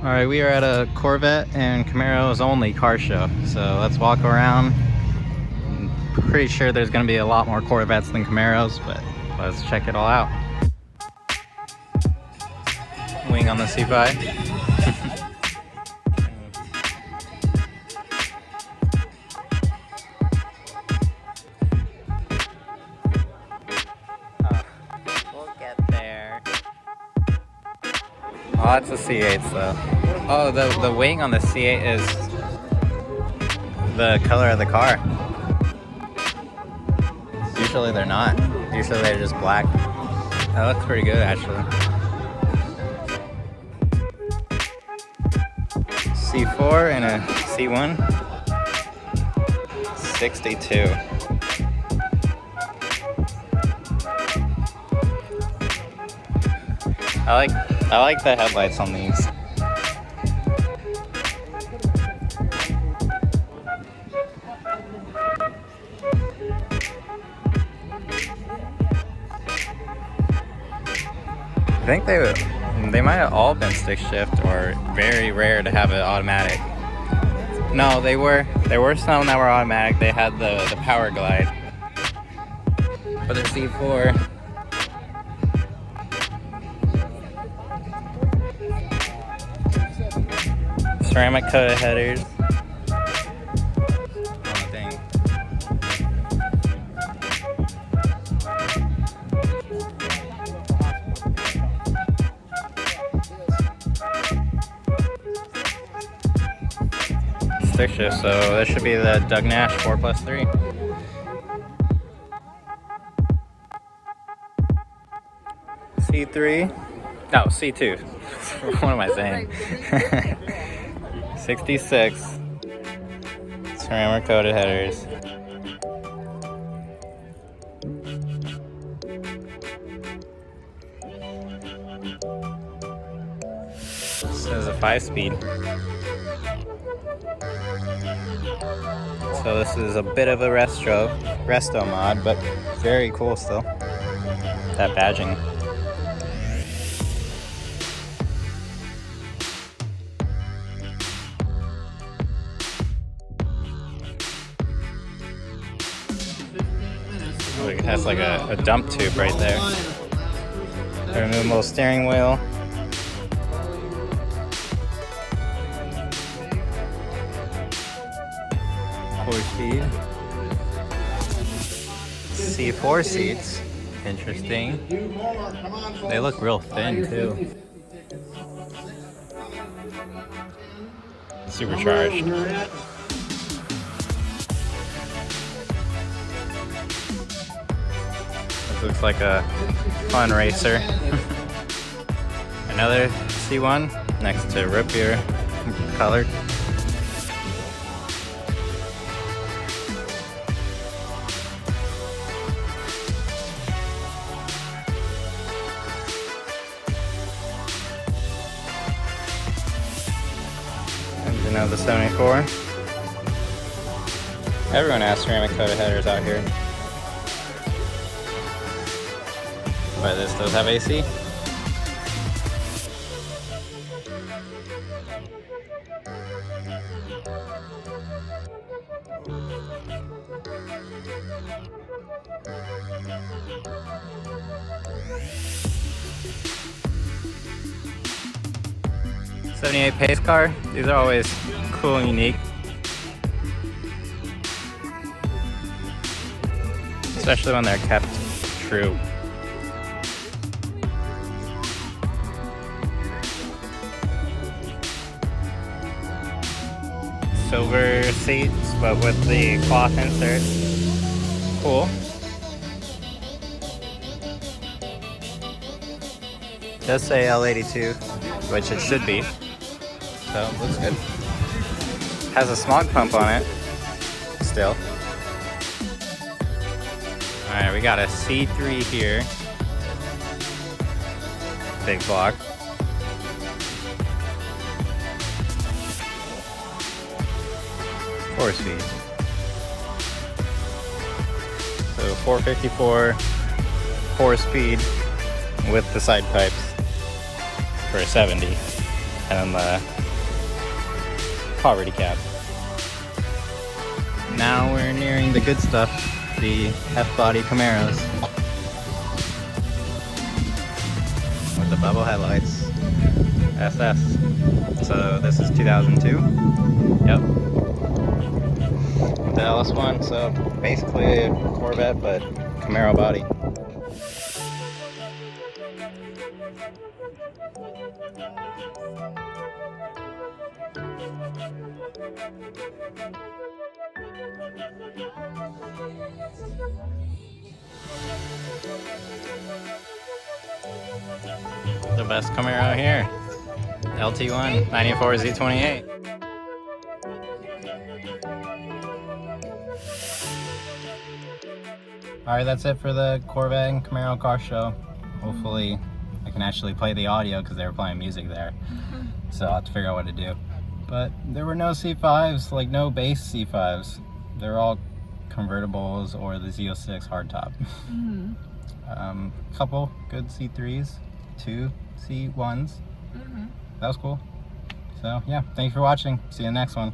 Alright, we are at a Corvette and Camaros only car show, so let's walk around. I'm pretty sure there's going to be a lot more Corvettes than Camaros, but let's check it all out. Wing on the C5. We'll get there. Oh, it's a C8 though. Oh, the wing on the C8 is the color of the car. Usually they're not. Usually they're just black. That looks pretty good actually. C4 and a C1. 62. I like the headlights on these. I think they might have all been stick shift, or very rare to have it automatic. No, there were some that were automatic. They had the power glide. For the C4. Ceramic coated headers. Oh, dang. Stick shift, so this should be the Doug Nash 4+3. C3. No, C2. What am I saying? 66. Ceramic coated headers. This is a 5-speed. So this is a bit of a resto mod, but very cool still. That badging. It has like a dump tube right there. A removable steering wheel. Speed. C4 seats. Interesting. They look real thin too. Supercharged. This looks like a fun racer. Another C1 next to root beer colored. Engine of the 74. Everyone has ceramic coated headers out here. But this does have AC. '78 pace car. These are always cool and unique. Especially when they're kept true. Silver seats, but with the cloth insert. Cool. It does say L82, which it should be. So, looks good. Has a smog pump on it. Still. Alright, we got a C3 here. Big block. 4-speed. So 454, 4-speed with the side pipes for a 70. and then the poverty cap. Now we're nearing the good stuff, the F-body Camaros with the bubble headlights. SS. So this is 2002. Yep. The LS1, so basically a Corvette, but Camaro body. The best Camaro here. LT1 94 Z28. Alright, that's it for the Corvette and Camaro car show. Hopefully I can actually play the audio because they were playing music there. So I'll have to figure out what to do. But there were no C5s, like no base C5s. They're all convertibles or the Z06 hardtop. Couple good C3s, 2 C1s. That was cool. So yeah, thanks for watching. See you in the next one.